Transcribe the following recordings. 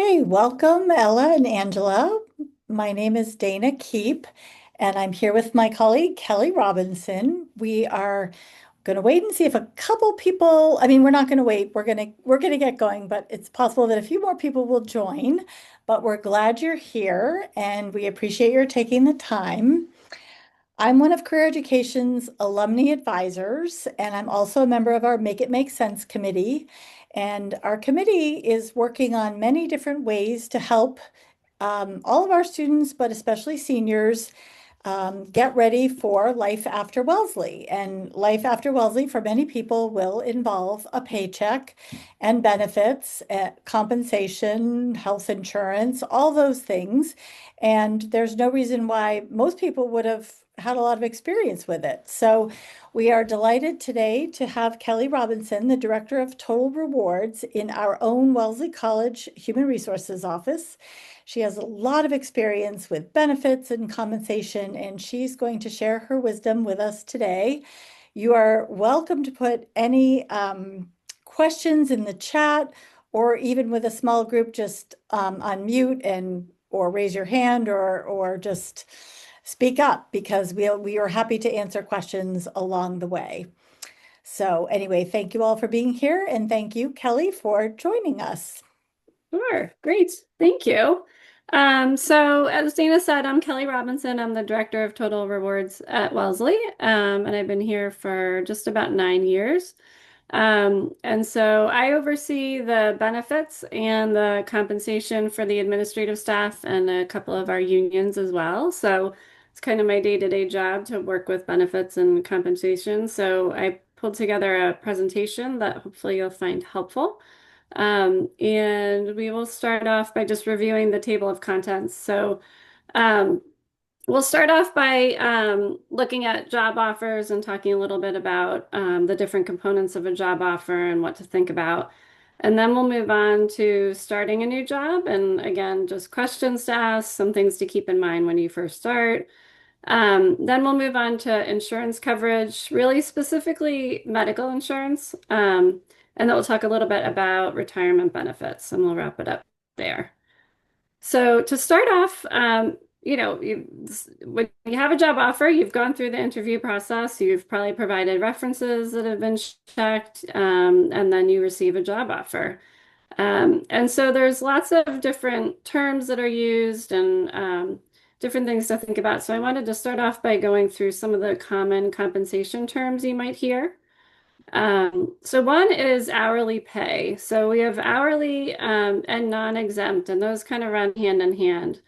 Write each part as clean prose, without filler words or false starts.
Hey, welcome, Ella and Angela. My name is Dana Keep, and I'm here with my colleague Kelly Robinson. We are going to wait and see if a couple people, we're not going to wait. We're going to get going, but it's possible that a few more people will join. But we're glad you're here, and we appreciate your taking the time. I'm one of Career Education's alumni advisors, and I'm also a member of our Make It Make Sense committee. And our committee is working on many different ways to help all of our students, but especially seniors, get ready for life after Wellesley. And life after Wellesley for many people will involve a paycheck and benefits, compensation, health insurance, all those things. And there's no reason why most people would have had a lot of experience with it. So we are delighted today to have Kelly Robinson, the Director of Total Rewards in our own Wellesley College Human Resources Office. She has a lot of experience with benefits and compensation, and she's going to share her wisdom with us today. You are welcome to put any questions in the chat, or even with a small group, just unmute and or raise your hand or just speak up because we are happy to answer questions along the way. So anyway, thank you all for being here, and thank you, Kelly, for joining us. Sure. Great. Thank you. So as Dana said, I'm Kelly Robinson. I'm the Director of Total Rewards at Wellesley, and I've been here for just about 9 years. And so I oversee the benefits and the compensation for the administrative staff and a couple of our unions as well. So it's kind of my day-to-day job to work with benefits and compensation. So I pulled together a presentation that hopefully you'll find helpful. And we will start off by just reviewing the table of contents. So um, we'll start off by looking at job offers and talking a little bit about the different components of a job offer and what to think about. And then we'll move on to starting a new job. And again, just questions to ask, some things to keep in mind when you first start. Then we'll move on to insurance coverage, really specifically medical insurance. And then we'll talk a little bit about retirement benefits, and we'll wrap it up there. So to start off, when you have a job offer, you've gone through the interview process, you've probably provided references that have been checked, and then you receive a job offer. And so there's lots of different terms that are used and different things to think about. So I wanted to start off by going through some of the common compensation terms you might hear. So one is hourly pay. So we have hourly and non-exempt, and those kind of run hand in hand.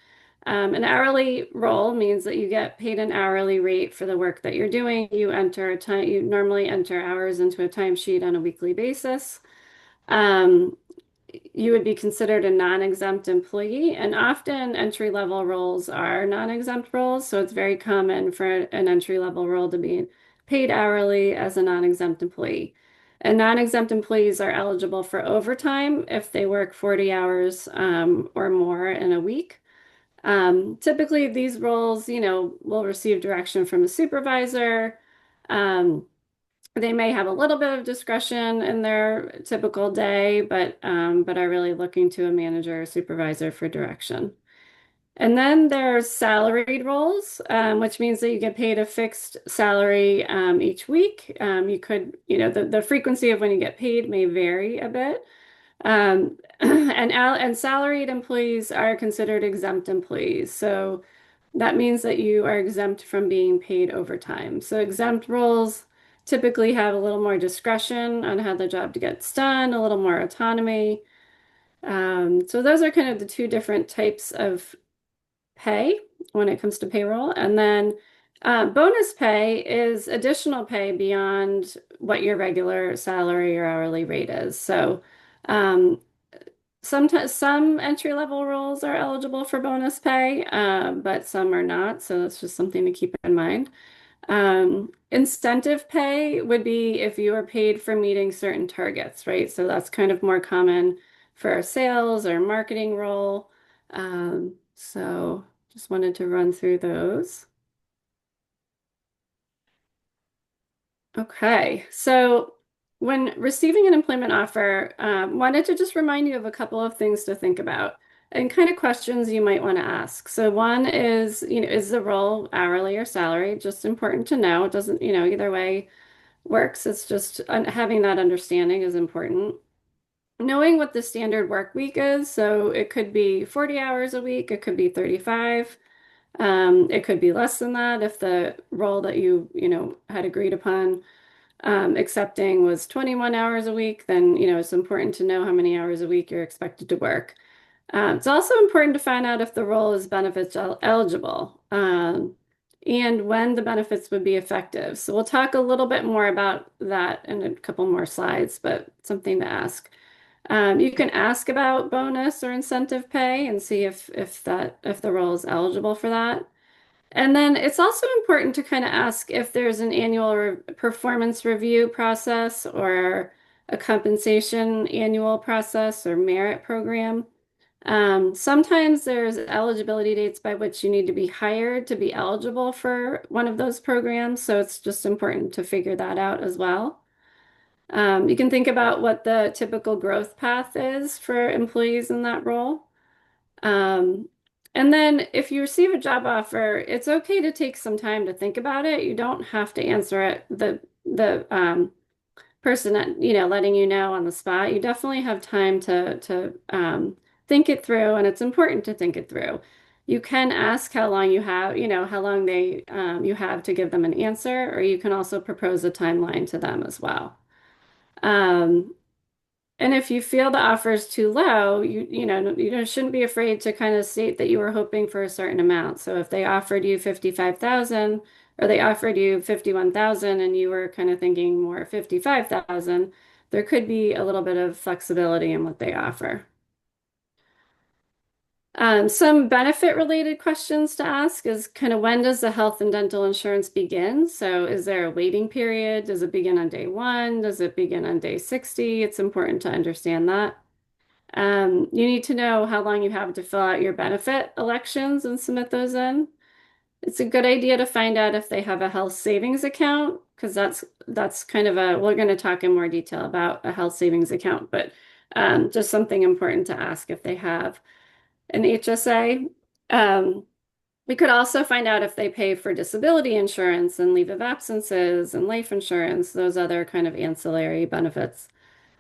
An hourly role means that you get paid an hourly rate for the work that you're doing. You normally enter hours into a timesheet on a weekly basis. Um, you would be considered a non-exempt employee, and often entry-level roles are non-exempt roles, so it's very common for an entry-level role to be paid hourly as a non-exempt employee. And non-exempt employees are eligible for overtime if they work 40 hours or more in a week. Typically, these roles, will receive direction from a supervisor. Um, they may have a little bit of discretion in their typical day, but are really looking to a manager or supervisor for direction. And then there's salaried roles, which means that you get paid a fixed salary each week. You could, the frequency of when you get paid may vary a bit. And salaried employees are considered exempt employees. So that means that you are exempt from being paid overtime. So exempt roles typically have a little more discretion on how the job gets done, a little more autonomy. So those are kind of the two different types of pay when it comes to payroll. And then bonus pay is additional pay beyond what your regular salary or hourly rate is. So um, sometimes some entry-level roles are eligible for bonus pay, but some are not. So that's just something to keep in mind. Incentive pay would be if you are paid for meeting certain targets, right? So that's kind of more common for a sales or marketing role. So just wanted to run through those. Okay, so when receiving an employment offer, wanted to just remind you of a couple of things to think about and kind of questions you might want to ask. So one is, is the role hourly or salary? Just important to know. It doesn't, either way works. It's just having that understanding is important. Knowing what the standard work week is, so it could be 40 hours a week, it could be 35. It could be less than that if the role that you had agreed upon accepting was 21 hours a week, then, it's important to know how many hours a week you're expected to work. It's also important to find out if the role is benefits eligible, and when the benefits would be effective. So we'll talk a little bit more about that in a couple more slides, but something to ask. You can ask about bonus or incentive pay and see if the role is eligible for that. And then it's also important to kind of ask if there's an annual re performance review process or a compensation annual process or merit program. Sometimes there's eligibility dates by which you need to be hired to be eligible for one of those programs, so it's just important to figure that out as well. You can think about what the typical growth path is for employees in that role. Um, and then if you receive a job offer, it's okay to take some time to think about it. You don't have to answer it the person that, letting you know on the spot. You definitely have time to think it through, and it's important to think it through. You can ask how long you have, how long they you have to give them an answer, or you can also propose a timeline to them as well. Um, and if you feel the offer is too low, you shouldn't be afraid to kind of state that you were hoping for a certain amount. So if they offered you 55,000 or they offered you 51,000 and you were kind of thinking more 55,000, there could be a little bit of flexibility in what they offer. Some benefit related questions to ask is kind of when does the health and dental insurance begin? So is there a waiting period? Does it begin on day one? Does it begin on day 60? It's important to understand that. You need to know how long you have to fill out your benefit elections and submit those in. It's a good idea to find out if they have a health savings account because that's kind of we're going to talk in more detail about a health savings account, but just something important to ask if they have an HSA. Um, we could also find out if they pay for disability insurance and leave of absences and life insurance, those other kind of ancillary benefits.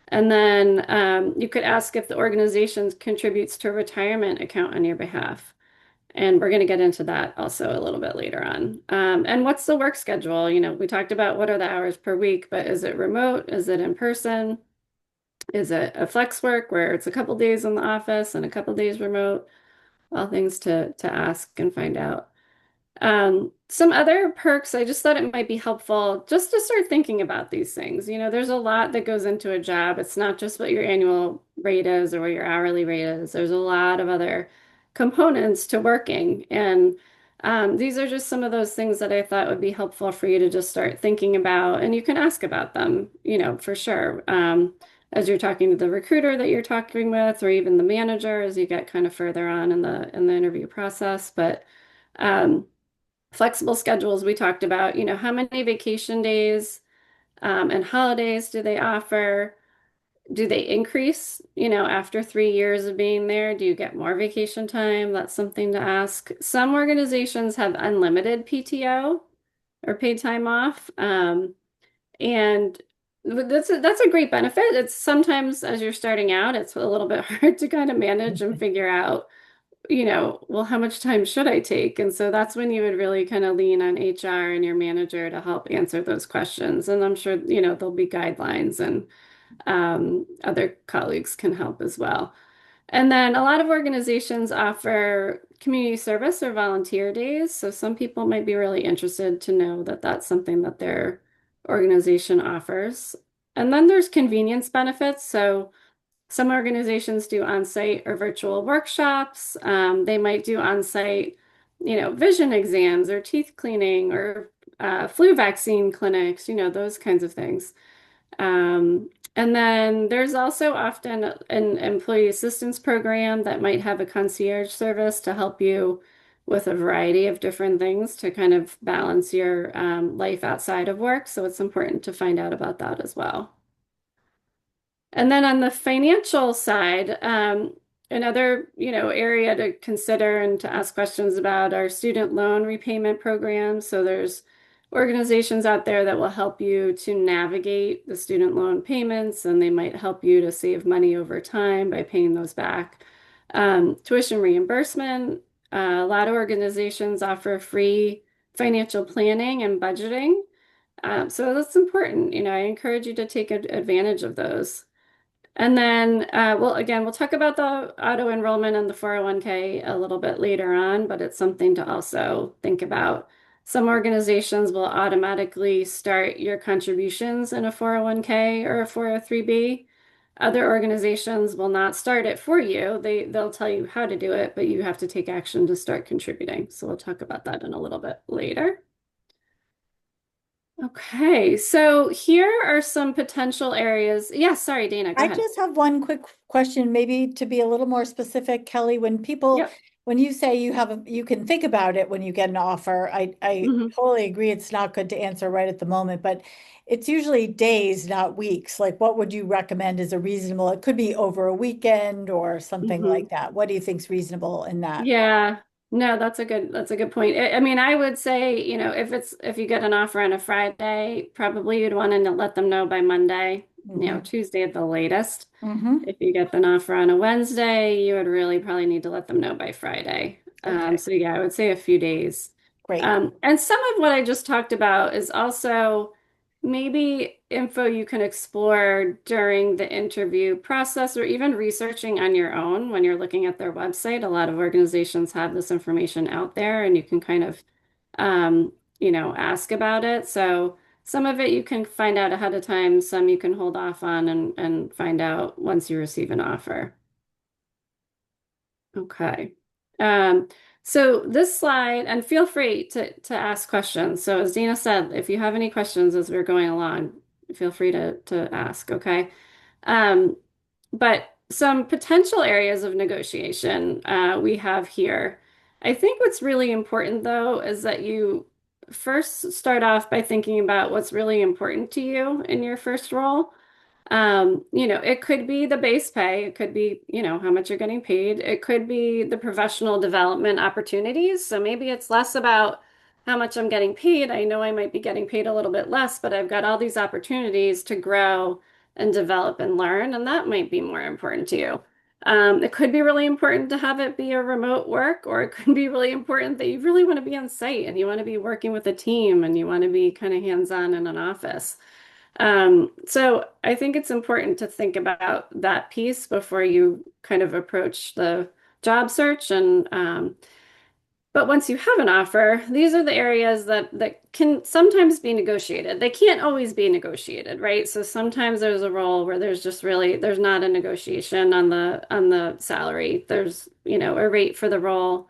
And then you could ask if the organization contributes to a retirement account on your behalf. And we're going to get into that also a little bit later on. And what's the work schedule? We talked about what are the hours per week, but is it remote? Is it in person? Is it a flex work where it's a couple days in the office and a couple days remote? All things to ask and find out. Some other perks, I just thought it might be helpful just to start thinking about these things. There's a lot that goes into a job. It's not just what your annual rate is or what your hourly rate is. There's a lot of other components to working. And these are just some of those things that I thought would be helpful for you to just start thinking about. And you can ask about them, for sure. As you're talking to the recruiter that you're talking with, or even the manager as you get kind of further on in the interview process. But um, flexible schedules we talked about, how many vacation days and holidays do they offer? Do they increase, after 3 years of being there? Do you get more vacation time? That's something to ask. Some organizations have unlimited PTO or paid time off. And that's a great benefit. It's sometimes as you're starting out, it's a little bit hard to kind of manage and figure out well, how much time should I take? And so that's when you would really kind of lean on HR and your manager to help answer those questions. And I'm sure, there'll be guidelines and other colleagues can help as well. And then a lot of organizations offer community service or volunteer days. So some people might be really interested to know that that's something that their organization offers. And then there's convenience benefits. So some organizations do on-site or virtual workshops. They might do on-site, vision exams or teeth cleaning or flu vaccine clinics, those kinds of things. And then there's also often an employee assistance program that might have a concierge service to help you with a variety of different things to kind of balance your life outside of work. So it's important to find out about that as well. And then on the financial side, another, area to consider and to ask questions about are student loan repayment programs. So there's organizations out there that will help you to navigate the student loan payments, and they might help you to save money over time by paying those back. Tuition reimbursement. A lot of organizations offer free financial planning and budgeting. So that's important. I encourage you to take advantage of those. And then, well, again, we'll talk about the auto enrollment and the 401k a little bit later on, but it's something to also think about. Some organizations will automatically start your contributions in a 401k or a 403b. Other organizations will not start it for you. They'll tell you how to do it, but you have to take action to start contributing. So we'll talk about that in a little bit later. Okay, so here are some potential areas. Yeah, sorry, Dana, go I ahead. just have one quick question, maybe to be a little more specific, Kelly. Yep. When you say you can think about it when you get an offer, I Mhm. totally agree. It's not good to answer right at the moment, but it's usually days, not weeks. Like, what would you recommend is a reasonable? It could be over a weekend or something like Mhm. that. What do you think's reasonable in that? Yeah. No, that's a good point. I mean, I would say, if you get an offer on a Friday, probably you'd want to let them know by Monday, Hmm. Tuesday at the latest. Hmm. If you get an offer on a Wednesday, you would really probably need to let them know by Friday. Okay, So yeah, I would say a few days. great. And some of what I just talked about is also maybe info you can explore during the interview process or even researching on your own when you're looking at their website. A lot of organizations have this information out there and you can kind of, ask about it. So some of it you can find out ahead of time, some you can hold off on and find out once you receive an offer. Okay. Um, so this slide, and feel free to ask questions. So as Dina said, if you have any questions as we're going along, feel free to ask, okay? Um, but some potential areas of negotiation we have here. I think what's really important though is that you first start off by thinking about what's really important to you in your first role. It could be the base pay, it could be, how much you're getting paid, it could be the professional development opportunities. So maybe it's less about how much I'm getting paid. I know I might be getting paid a little bit less, but I've got all these opportunities to grow and develop and learn, and that might be more important to you. It could be really important to have it be a remote work, or it could be really important that you really want to be on site and you want to be working with a team and you want to be kind of hands-on in an office. So I think it's important to think about that piece before you kind of approach the job search. But once you have an offer, these are the areas that can sometimes be negotiated. They can't always be negotiated, right? So sometimes there's a role where there's not a negotiation on the salary. There's, a rate for the role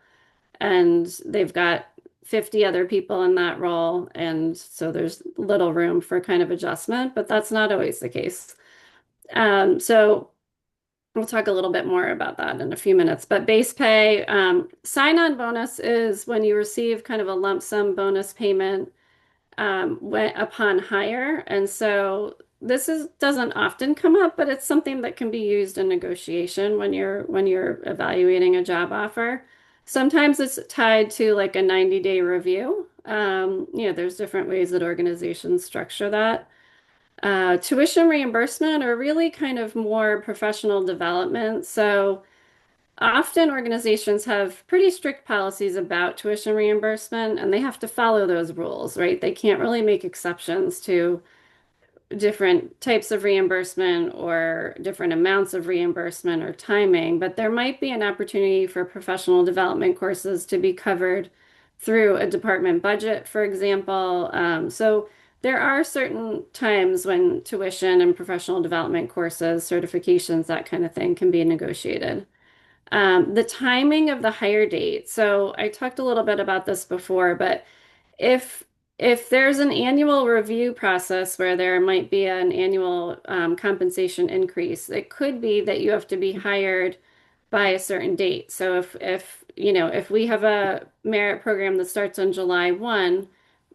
and they've got 50 other people in that role. And so there's little room for kind of adjustment, but that's not always the case. So we'll talk a little bit more about that in a few minutes. But base pay, sign-on bonus is when you receive kind of a lump sum bonus payment upon hire. And so this doesn't often come up, but it's something that can be used in negotiation when you're evaluating a job offer. Sometimes it's tied to like a 90-day review. There's different ways that organizations structure that. Tuition reimbursement are really kind of more professional development. So often organizations have pretty strict policies about tuition reimbursement, and they have to follow those rules, right? They can't really make exceptions to different types of reimbursement or different amounts of reimbursement or timing, but there might be an opportunity for professional development courses to be covered through a department budget, for example. So there are certain times when tuition and professional development courses, certifications, that kind of thing can be negotiated. The timing of the hire date. So I talked a little bit about this before, but if if there's an annual review process where there might be an annual compensation increase, it could be that you have to be hired by a certain date. So if we have a merit program that starts on July 1,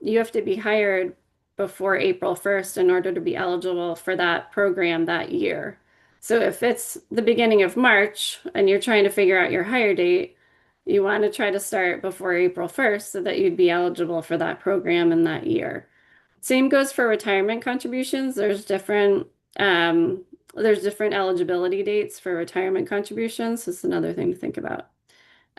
you have to be hired before April 1st in order to be eligible for that program that year. So if it's the beginning of March and you're trying to figure out your hire date, you want to try to start before April 1st so that you'd be eligible for that program in that year. Same goes for retirement contributions. Um, there's different eligibility dates for retirement contributions. That's another thing to think about.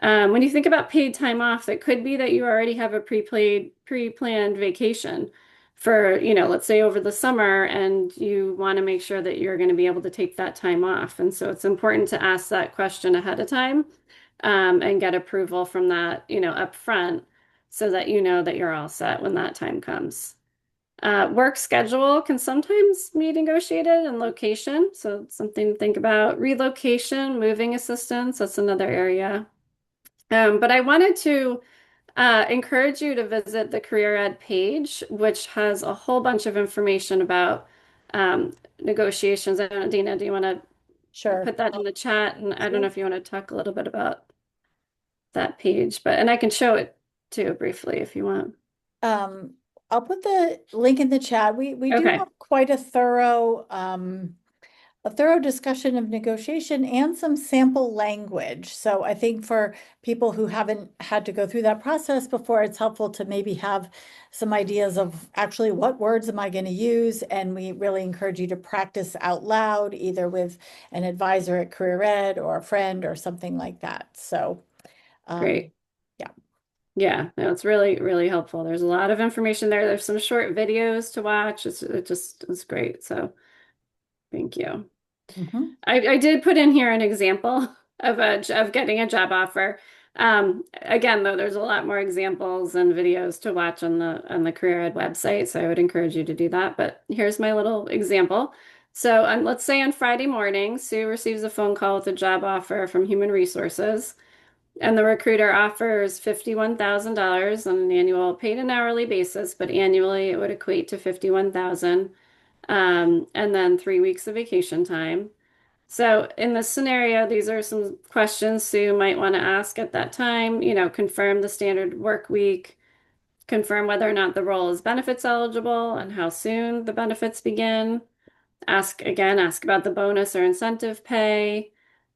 When you think about paid time off, it could be that you already have a pre-planned vacation for, let's say over the summer, and you want to make sure that you're going to be able to take that time off. And so it's important to ask that question ahead of time, and get approval from that, up front so that you know that you're all set when that time comes. Work schedule can sometimes be negotiated and location. So it's something to think about. Relocation, moving assistance, that's another area. But I wanted to encourage you to visit the Career Ed page, which has a whole bunch of information about negotiations. I don't know, Dina, do you want to Sure. put that in the chat? And I don't know Sure. if you want to talk a little bit about that page, and I can show it too briefly if you want. Um, I'll put the link in the chat. We do Okay, have quite a thorough discussion of negotiation and some sample language. So I think for people who haven't had to go through that process before, it's helpful to maybe have some ideas of actually what words am I going to use? And we really encourage you to practice out loud, either with an advisor at Career Ed or a friend or something like that. So, great. yeah. Yeah, no, it's really, really helpful. There's a lot of information there. There's some short videos to watch. It's great. So thank you. Mhm. I did put in here an example of getting a job offer. Again, though, there's a lot more examples and videos to watch on the Career Ed website, so I would encourage you to do that. But here's my little example. So, let's say on Friday morning, Sue receives a phone call with a job offer from Human Resources, and the recruiter offers $51,000 on an annual paid and hourly basis, but annually it would equate to 51,000, and then 3 weeks of vacation time. So in this scenario, these are some questions Sue might want to ask at that time. Confirm the standard work week, confirm whether or not the role is benefits eligible and how soon the benefits begin. Ask about the bonus or incentive pay,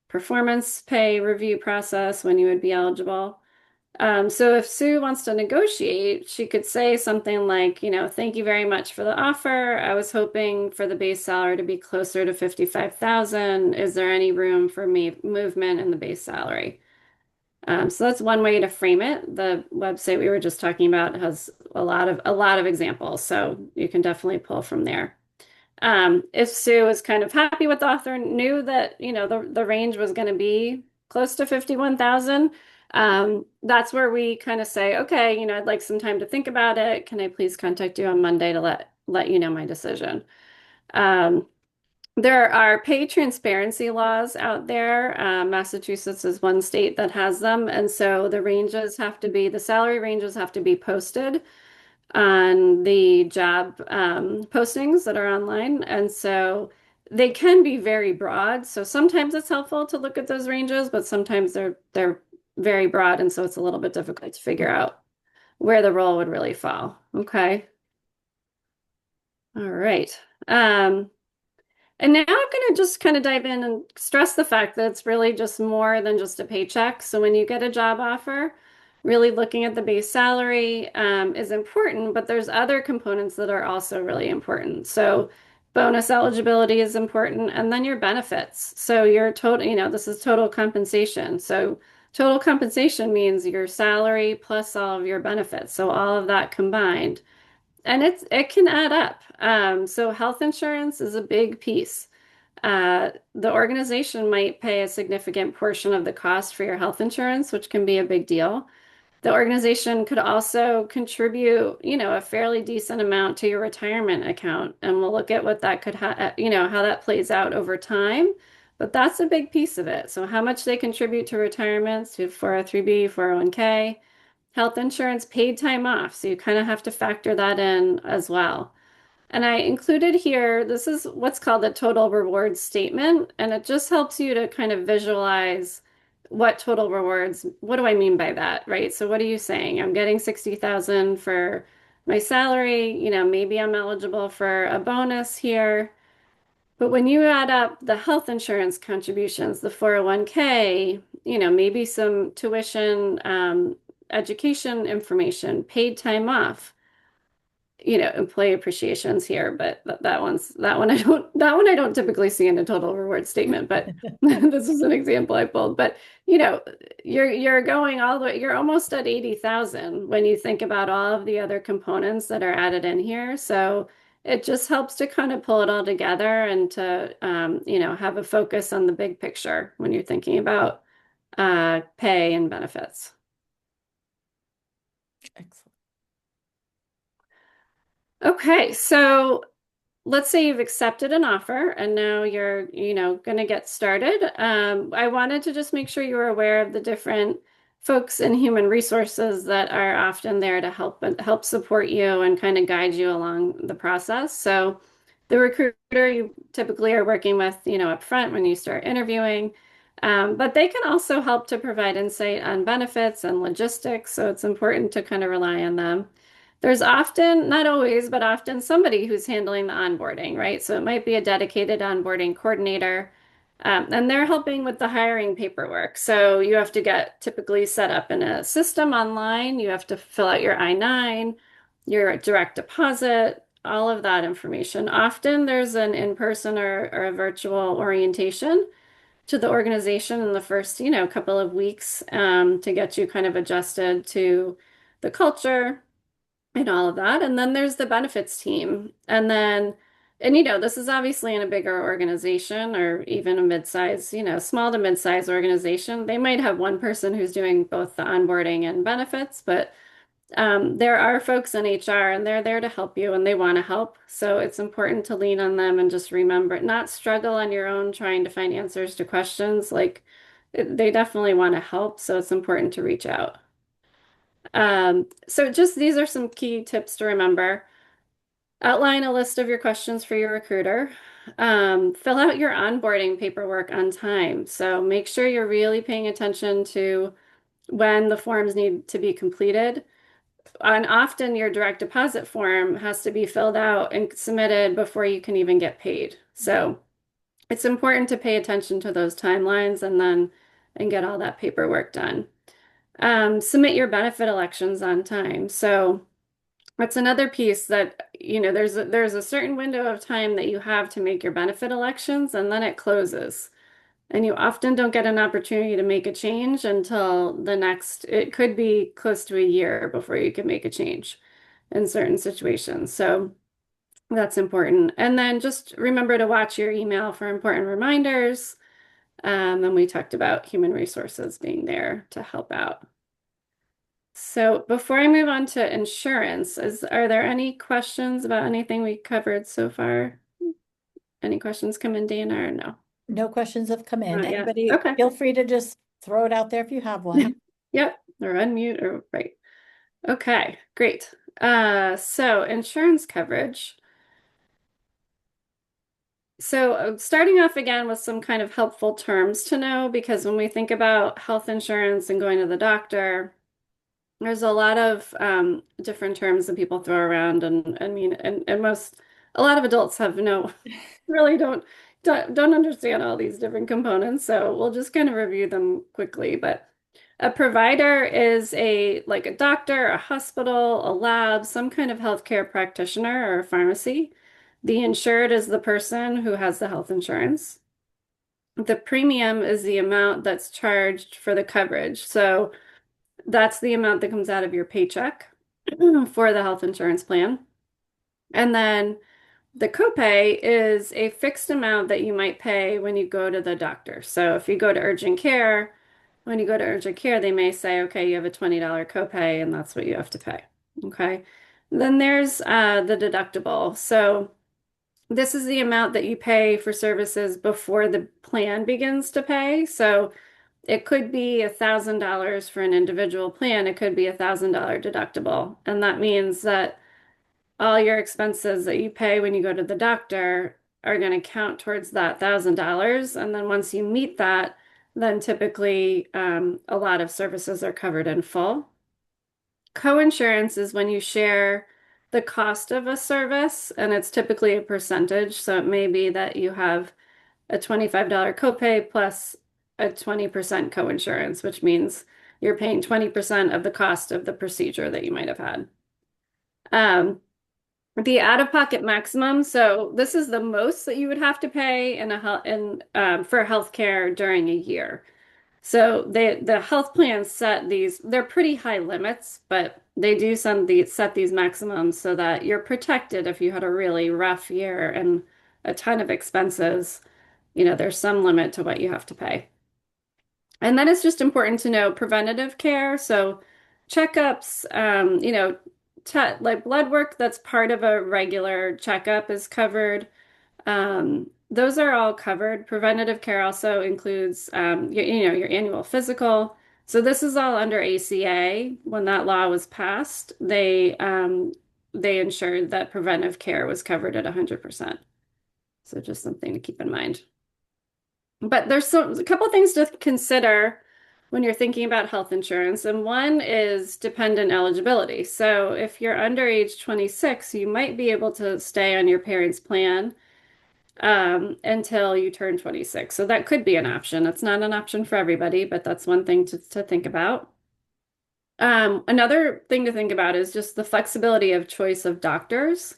performance pay review process when you would be eligible. So if Sue wants to negotiate, she could say something like, thank you very much for the offer. I was hoping for the base salary to be closer to 55,000. Is there any room for me movement in the base salary? So that's one way to frame it. The website we were just talking about has a lot of examples, so you can definitely pull from there. If Sue was kind of happy with the offer, knew that, the range was going to be close to 51,000, that's where we kind of say, okay, I'd like some time to think about it. Can I please contact you on Monday to let you know my decision? Um, there are pay transparency laws out there. Massachusetts is one state that has them, and so the salary ranges have to be posted on the job postings that are online. And so they can be very broad. So sometimes it's helpful to look at those ranges, but sometimes they're very broad, and so it's a little bit difficult to figure out where the role would really fall. Okay. All right. And now I'm going to just kind of dive in and stress the fact that it's really just more than just a paycheck. So when you get a job offer, really looking at the base salary is important, but there's other components that are also really important. So bonus eligibility is important, and then your benefits. So your total, this is total compensation. So total compensation means your salary plus all of your benefits. So all of that combined. And it can add up. So health insurance is a big piece. The organization might pay a significant portion of the cost for your health insurance, which can be a big deal. The organization could also contribute, a fairly decent amount to your retirement account, and we'll look at what that could how that plays out over time. But that's a big piece of it. So how much they contribute to retirements, to 403(b), 401(k), health insurance, paid time off. So you kind of have to factor that in as well. And I included here, this is what's called a total reward statement, and it just helps you to kind of visualize what total rewards, what do I mean by that, right? So what are you saying? I'm getting 60,000 for my salary, maybe I'm eligible for a bonus here. But when you add up the health insurance contributions, the 401k, maybe some tuition, education information, paid time off, employee appreciation's here, but that one I don't typically see in a total reward statement, but this is an example I pulled. But you know, you're going all the way, you're almost at 80,000 when you think about all of the other components that are added in here. So it just helps to kind of pull it all together and to have a focus on the big picture when you're thinking about pay and benefits. Excellent. Okay, so let's say you've accepted an offer and now you're, going to get started. I wanted to just make sure you were aware of the different folks in human resources that are often there to help support you and kind of guide you along the process. So the recruiter you typically are working with, up front when you start interviewing. But they can also help to provide insight on benefits and logistics. So it's important to kind of rely on them. There's often, not always, but often somebody who's handling the onboarding, right? So it might be a dedicated onboarding coordinator, and they're helping with the hiring paperwork. So you have to get typically set up in a system online. You have to fill out your I-9, your direct deposit, all of that information. Often there's an in-person or a virtual orientation to the organization in the first, couple of weeks, to get you kind of adjusted to the culture and all of that. And then there's the benefits team. This is obviously in a bigger organization or even a mid-size, small to mid-size organization. They might have one person who's doing both the onboarding and benefits, but there are folks in HR and they're there to help you and they want to help. So it's important to lean on them and just remember, not struggle on your own trying to find answers to questions. Like they definitely want to help. So it's important to reach out. So just these are some key tips to remember. Outline a list of your questions for your recruiter. Fill out your onboarding paperwork on time. So make sure you're really paying attention to when the forms need to be completed. And often your direct deposit form has to be filled out and submitted before you can even get paid. So it's important to pay attention to those timelines and get all that paperwork done. Submit your benefit elections on time. So that's another piece that, there's a certain window of time that you have to make your benefit elections, and then it closes. And you often don't get an opportunity to make a change until it could be close to a year before you can make a change in certain situations. So that's important. And then just remember to watch your email for important reminders. And we talked about human resources being there to help out. So before I move on to insurance, are there any questions about anything we covered so far? Any questions come in, Dana, or no? No questions have come in. Not yet. Anybody, Okay. feel free to just throw it out there if you have one. Yep. Or unmute or right. Okay, great. So insurance coverage. So starting off again with some kind of helpful terms to know, because when we think about health insurance and going to the doctor, there's a lot of different terms that people throw around, and I mean, and a lot of adults have really don't understand all these different components. So we'll just kind of review them quickly. But a provider is like a doctor, a hospital, a lab, some kind of healthcare practitioner or a pharmacy. The insured is the person who has the health insurance. The premium is the amount that's charged for the coverage. So that's the amount that comes out of your paycheck for the health insurance plan. And then the copay is a fixed amount that you might pay when you go to the doctor. So if you go to urgent care, when you go to urgent care, they may say, okay, you have a $20 copay and that's what you have to pay. Okay. Then there's the deductible. So this is the amount that you pay for services before the plan begins to pay. So it could be $1,000 for an individual plan. It could be $1,000 deductible. And that means that all your expenses that you pay when you go to the doctor are going to count towards that $1,000. And then once you meet that, then typically a lot of services are covered in full. Coinsurance is when you share the cost of a service, and it's typically a percentage. So it may be that you have a $25 copay plus a 20% coinsurance, which means you're paying 20% of the cost of the procedure that you might have had. Um, the out-of-pocket maximum, so this is the most that you would have to pay for healthcare during a year. So the health plans set these, they're pretty high limits, but they do set these maximums so that you're protected if you had a really rough year and a ton of expenses. There's some limit to what you have to pay. And then it's just important to know preventative care. So checkups, like blood work that's part of a regular checkup is covered. Those are all covered. Preventative care also includes, your annual physical. So this is all under ACA. When that law was passed, they ensured that preventive care was covered at 100%. So just something to keep in mind. But there's a couple things to consider when you're thinking about health insurance, and one is dependent eligibility. So if you're under age 26, you might be able to stay on your parents' plan until you turn 26. So that could be an option. It's not an option for everybody, but that's one thing to think about. Another thing to think about is just the flexibility of choice of doctors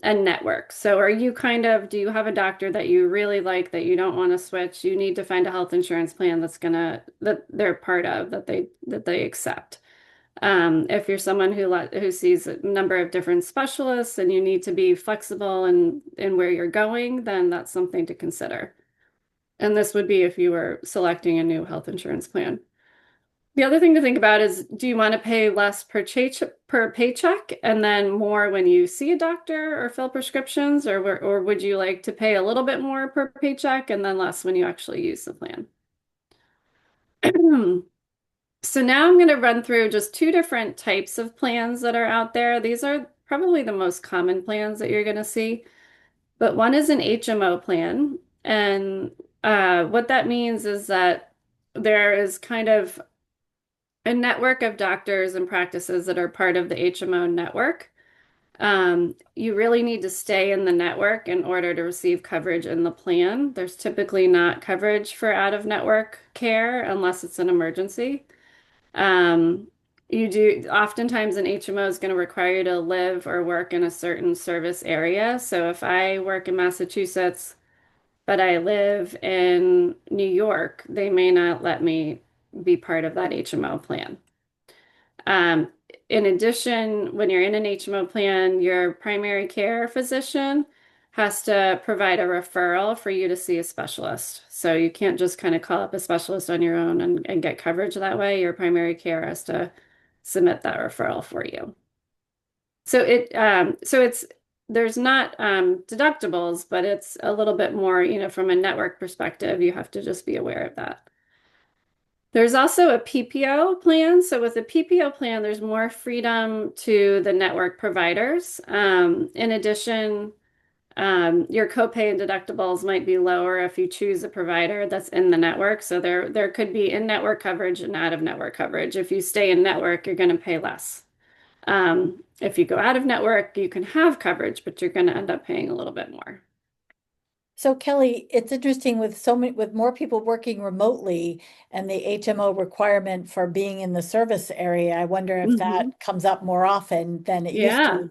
and network. So do you have a doctor that you really like that you don't want to switch? You need to find a health insurance plan that they're part of, that they accept. If you're someone who sees a number of different specialists and you need to be flexible in where you're going, then that's something to consider. And this would be if you were selecting a new health insurance plan. The other thing to think about is, do you want to pay less per paycheck and then more when you see a doctor or fill prescriptions, or would you like to pay a little bit more per paycheck and then less when you actually use the plan? So now I'm going to run through just two different types of plans that are out there. These are probably the most common plans that you're going to see, but one is an HMO plan. And what that means is that there is kind of a network of doctors and practices that are part of the HMO network. You really need to stay in the network in order to receive coverage in the plan. There's typically not coverage for out-of-network care unless it's an emergency. Um, oftentimes an HMO is going to require you to live or work in a certain service area. So if I work in Massachusetts, but I live in New York, they may not let me be part of that HMO plan. Um, in addition, when you're in an HMO plan, your primary care physician has to provide a referral for you to see a specialist. So you can't just kind of call up a specialist on your own and get coverage that way. Your primary care has to submit that referral for you. So it's there's not deductibles, but it's a little bit more, from a network perspective, you have to just be aware of that. There's also a PPO plan. So with a PPO plan, there's more freedom to the network providers. In addition, your copay and deductibles might be lower if you choose a provider that's in the network. So there could be in-network coverage and out-of-network coverage. If you stay in network, you're going to pay less. If you go out of network, you can have coverage, but you're going to end up paying a little bit more. So Kelly, it's interesting with more people working remotely and the HMO requirement for being in the service area. I wonder if Hmm. that comes up more often than it used Yeah. to.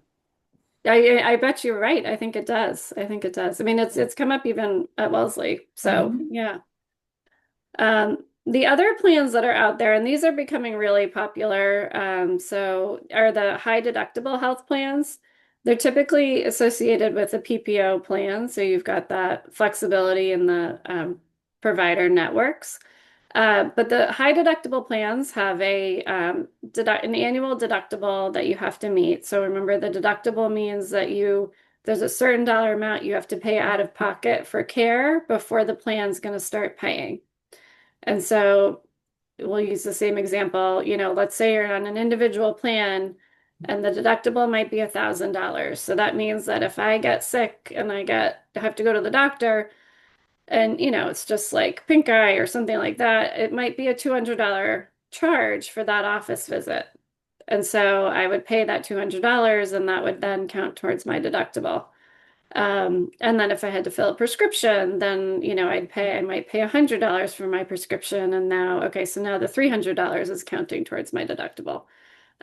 I bet you're right. I think it does. I think it does. I mean, it's come up even at Wellesley. So Mhm. yeah. The other plans that are out there, and these are becoming really popular, so are the high deductible health plans. They're typically associated with a PPO plan, so you've got that flexibility in the provider networks. But the high deductible plans have an annual deductible that you have to meet. So remember, the deductible means that there's a certain dollar amount you have to pay out of pocket for care before the plan's going to start paying. And so we'll use the same example. Let's say you're on an individual plan and the deductible might be $1,000. So that means that if I get sick and have to go to the doctor and it's just like pink eye or something like that, it might be a $200 charge for that office visit. And so I would pay that $200 and that would then count towards my deductible. And then if I had to fill a prescription, then, I might pay $100 for my prescription. And now, okay, so now the $300 is counting towards my deductible.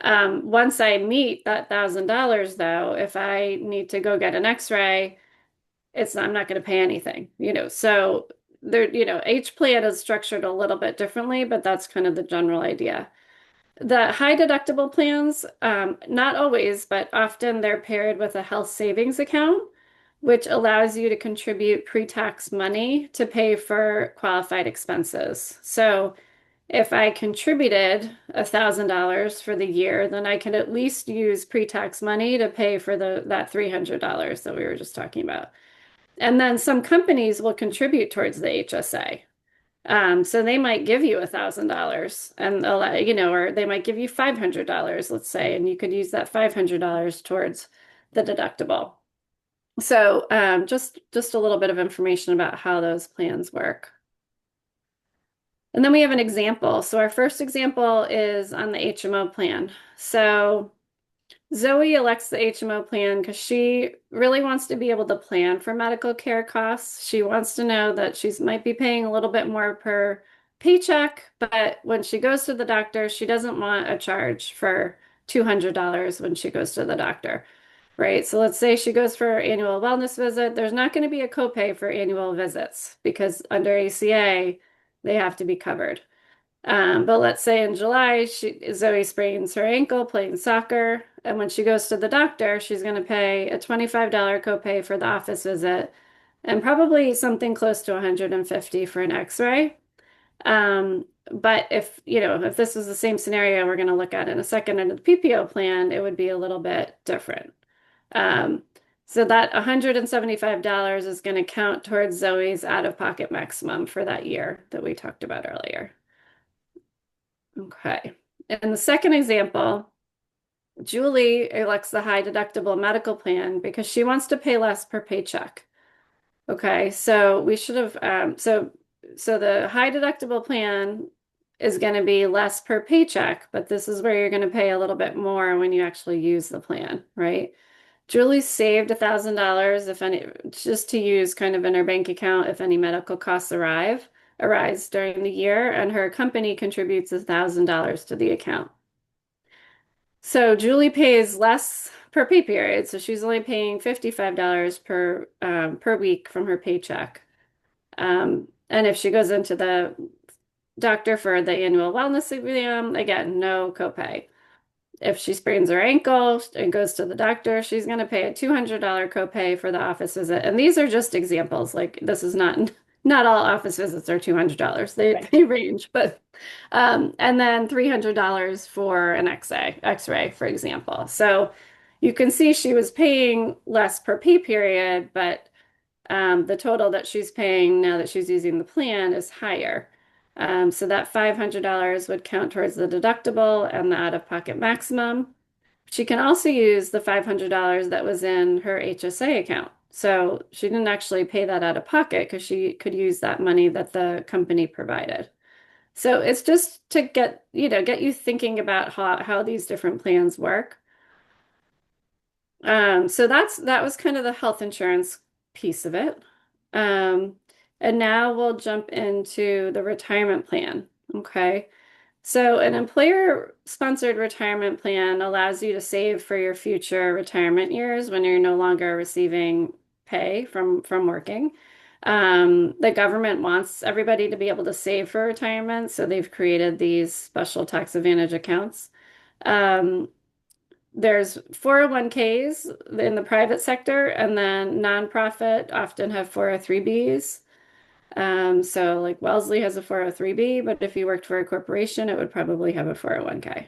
Once I meet that $1,000 though, if I need to go get an x-ray, I'm not going to pay anything, so there, each plan is structured a little bit differently, but that's kind of the general idea. The high deductible plans, not always, but often they're paired with a health savings account, which allows you to contribute pre-tax money to pay for qualified expenses. So if I contributed $1,000 for the year, then I can at least use pre-tax money to pay for that $300 that we were just talking about. And then some companies will contribute towards the HSA. So they might give you $1,000 and allow, or they might give you $500, let's say, and you could use that $500 towards the deductible. So just a little bit of information about how those plans work. And then we have an example. So our first example is on the HMO plan. So Zoe elects the HMO plan because she really wants to be able to plan for medical care costs. She wants to know that she might be paying a little bit more per paycheck, but when she goes to the doctor, she doesn't want a charge for $200 when she goes to the doctor, right? So let's say she goes for her annual wellness visit. There's not going to be a copay for annual visits because under ACA, they have to be covered. But let's say in July, Zoe sprains her ankle playing soccer, and when she goes to the doctor, she's going to pay a $25 copay for the office visit and probably something close to 150 for an x-ray. But if this is the same scenario we're going to look at in a second under the PPO plan, it would be a little bit different. Um, so that $175 is going to count towards Zoe's out-of-pocket maximum for that year that we talked about earlier. Okay. In the second example, Julie elects the high deductible medical plan because she wants to pay less per paycheck. Okay, so we should have so the high deductible plan is going to be less per paycheck, but this is where you're going to pay a little bit more when you actually use the plan, right? Julie saved $1,000 if any, just to use kind of in her bank account if any medical costs arise during the year, and her company contributes $1,000 to the account. So Julie pays less per pay period, so she's only paying $55 per week from her paycheck. And if she goes into the doctor for the annual wellness exam, again, no copay. If she sprains her ankle and goes to the doctor, she's going to pay a $200 copay for the office visit. And these are just examples. Like this is not all office visits are $200. They range, but and then $300 for an X-ray, for example. So you can see she was paying less per pay period, but the total that she's paying now that she's using the plan is higher. So that $500 would count towards the deductible and the out-of-pocket maximum. She can also use the $500 that was in her HSA account. So she didn't actually pay that out of pocket because she could use that money that the company provided. So it's just to get you thinking about how these different plans work. So that was kind of the health insurance piece of it. Um, and now we'll jump into the retirement plan. Okay. So an employer-sponsored retirement plan allows you to save for your future retirement years when you're no longer receiving pay from working. The government wants everybody to be able to save for retirement, so they've created these special tax advantage accounts. Um, there's 401ks in the private sector, and then nonprofit often have 403bs. So like Wellesley has a 403b, but if you worked for a corporation, it would probably have a 401k.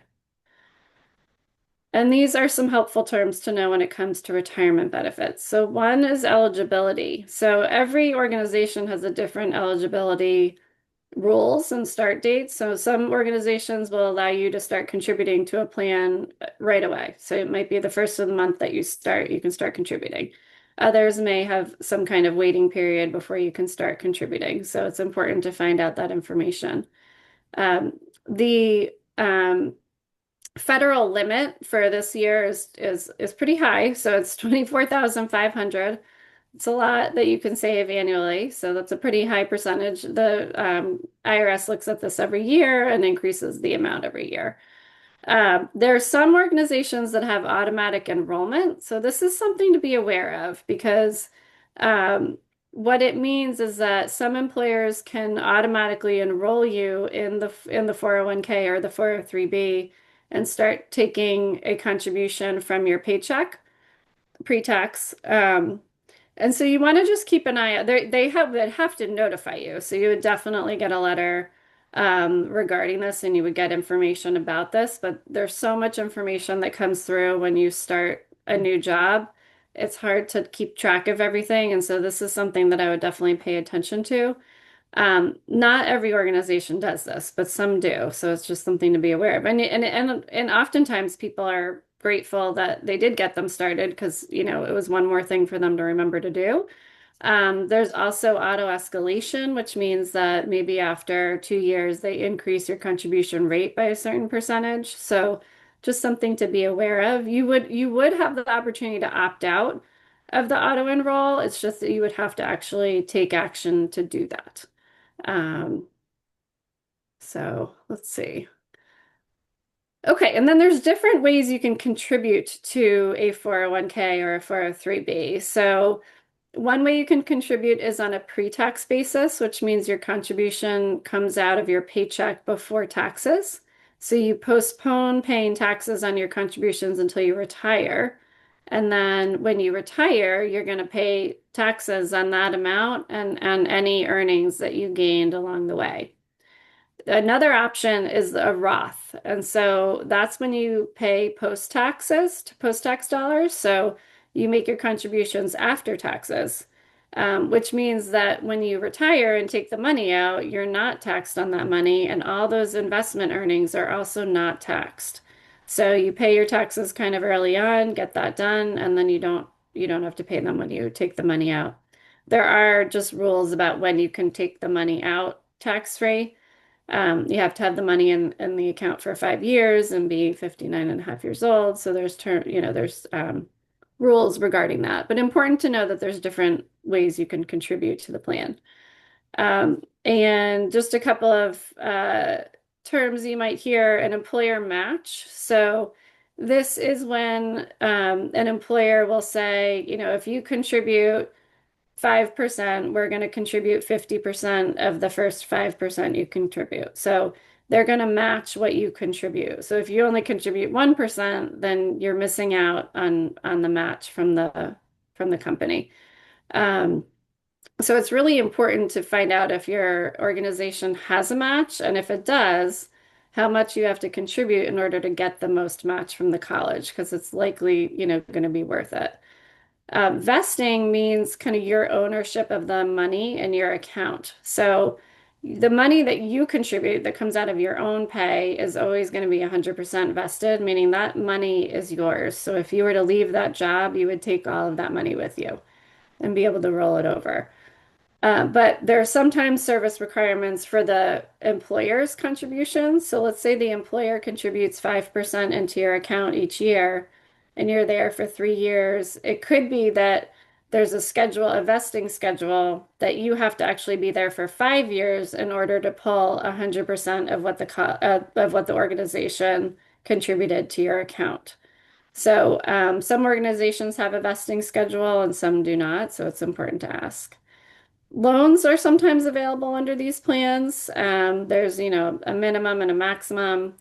And these are some helpful terms to know when it comes to retirement benefits. So one is eligibility. So every organization has a different eligibility rules and start dates. So some organizations will allow you to start contributing to a plan right away. So it might be the first of the month that you can start contributing. Others may have some kind of waiting period before you can start contributing. So it's important to find out that information. The Federal limit for this year is pretty high, so it's 24,500. It's a lot that you can save annually, so that's a pretty high percentage. The IRS looks at this every year and increases the amount every year. There are some organizations that have automatic enrollment, so this is something to be aware of because um, what it means is that some employers can automatically enroll you in the 401k or the 403b and start taking a contribution from your paycheck pre-tax. And so you want to just keep an eye out. They have to notify you. So you would definitely get a letter regarding this and you would get information about this. But there's so much information that comes through when you start a new job. It's hard to keep track of everything. And so this is something that I would definitely pay attention to. Not every organization does this, but some do. So it's just something to be aware of. And oftentimes people are grateful that they did get them started because, it was one more thing for them to remember to do. There's also auto escalation, which means that maybe after 2 years, they increase your contribution rate by a certain percentage. So just something to be aware of. You would have the opportunity to opt out of the auto enroll. It's just that you would have to actually take action to do that. Um, so let's see. Okay, and then there's different ways you can contribute to a 401k or a 403b. So one way you can contribute is on a pre-tax basis, which means your contribution comes out of your paycheck before taxes. So you postpone paying taxes on your contributions until you retire. And then when you retire, you're going to pay taxes on that amount and any earnings that you gained along the way. Another option is a Roth. And so that's when you pay post taxes to post tax dollars. So you make your contributions after taxes, which means that when you retire and take the money out, you're not taxed on that money. And all those investment earnings are also not taxed. So you pay your taxes kind of early on, get that done, and then you don't have to pay them when you take the money out. There are just rules about when you can take the money out tax free. You have to have the money in the account for 5 years and be 59 and a half years old. So there's rules regarding that. But important to know that there's different ways you can contribute to the plan. And just a couple of terms you might hear, an employer match. So this is when an employer will say, if you contribute 5%, we're going to contribute 50% of the first 5% you contribute. So they're going to match what you contribute. So if you only contribute 1%, then you're missing out on the match from the company. Um, so it's really important to find out if your organization has a match, and if it does, how much you have to contribute in order to get the most match from the college, because it's likely, going to be worth it. Vesting means kind of your ownership of the money in your account. So the money that you contribute that comes out of your own pay is always going to be 100% vested, meaning that money is yours. So if you were to leave that job, you would take all of that money with you and be able to roll it over. But there are sometimes service requirements for the employer's contributions. So let's say the employer contributes 5% into your account each year and you're there for 3 years. It could be that there's a vesting schedule that you have to actually be there for 5 years in order to pull 100% of what the organization contributed to your account. So some organizations have a vesting schedule and some do not, so it's important to ask. Loans are sometimes available under these plans. There's, a minimum and a maximum.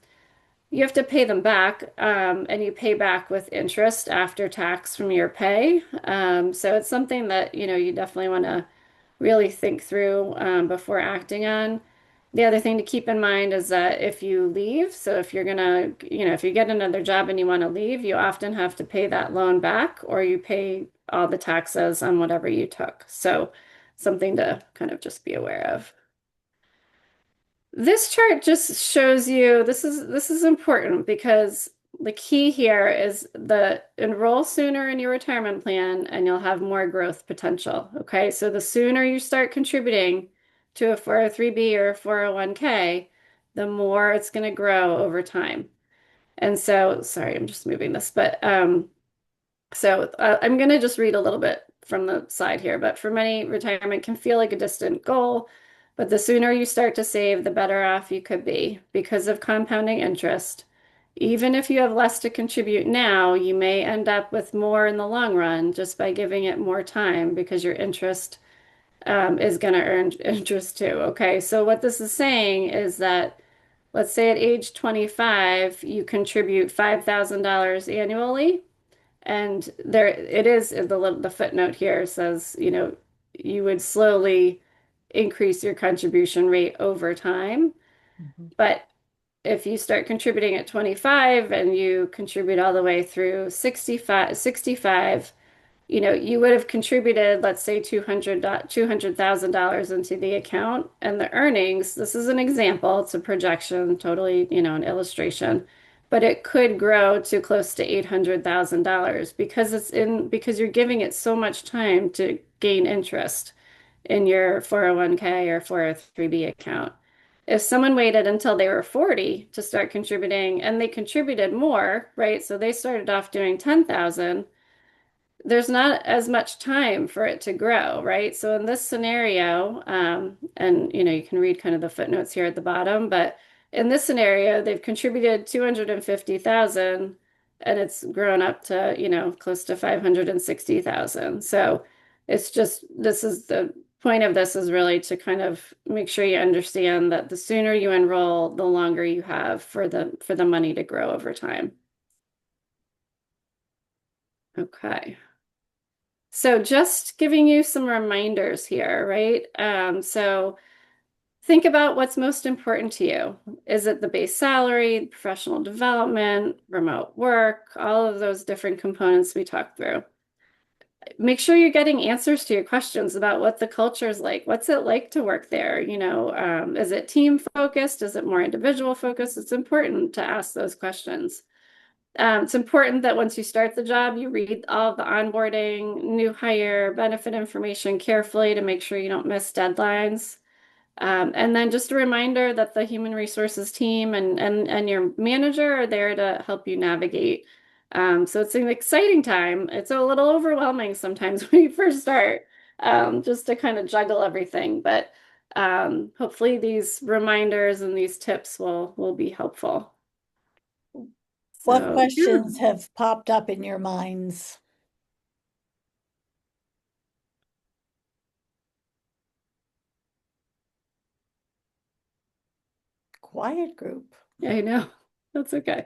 You have to pay them back, and you pay back with interest after tax from your pay. So it's something that, you definitely want to really think through before acting on. The other thing to keep in mind is that if you leave, so if you're gonna, if you get another job and you want to leave, you often have to pay that loan back or you pay all the taxes on whatever you took. So something to kind of just be aware of. This chart just shows you this is important because the key here is the enroll sooner in your retirement plan and you'll have more growth potential. Okay, so the sooner you start contributing to a 403b or a 401k, the more it's going to grow over time. And so, sorry, I'm just moving this, but I'm going to just read a little bit from the side here. But for many, retirement can feel like a distant goal. But the sooner you start to save, the better off you could be because of compounding interest. Even if you have less to contribute now, you may end up with more in the long run just by giving it more time because your interest is going to earn interest too. Okay, so what this is saying is that let's say at age 25, you contribute $5,000 annually. And there it is, the footnote here says, you would slowly increase your contribution rate over time. Mhm. But if you start contributing at 25 and you contribute all the way through 65, you would have contributed, let's say $200,000 into the account and the earnings. This is an example, it's a projection, totally, an illustration, but it could grow to close to $800,000 because you're giving it so much time to gain interest in your 401k or 403b account. If someone waited until they were 40 to start contributing and they contributed more, right? So they started off doing 10,000, there's not as much time for it to grow, right? So in this scenario, and you can read kind of the footnotes here at the bottom, but in this scenario, they've contributed 250,000 and it's grown up to, close to 560,000. So this is the point of this is really to kind of make sure you understand that the sooner you enroll, the longer you have for the money to grow over time. Okay. So just giving you some reminders here, right? So think about what's most important to you. Is it the base salary, professional development, remote work, all of those different components we talked through? Make sure you're getting answers to your questions about what the culture is like. What's it like to work there? Is it team focused? Is it more individual focused? It's important to ask those questions. It's important that once you start the job, you read all the onboarding, new hire, benefit information carefully to make sure you don't miss deadlines. And then just a reminder that the human resources team and your manager are there to help you navigate. So it's an exciting time. It's a little overwhelming sometimes when you first start, just to kind of juggle everything. But hopefully these reminders and these tips will be helpful. What So yeah. questions have popped up in your minds? Quiet group. Yeah, I know. That's okay.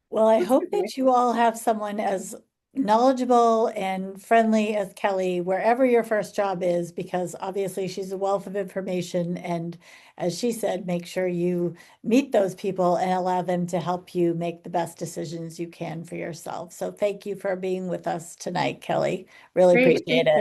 Well, I That's hope okay. that you all have someone as knowledgeable and friendly as Kelly, wherever your first job is, because obviously she's a wealth of information. And as she said, make sure you meet those people and allow them to help you make the best decisions you can for yourself. So thank you for being with us tonight, Kelly. Really Great. appreciate it.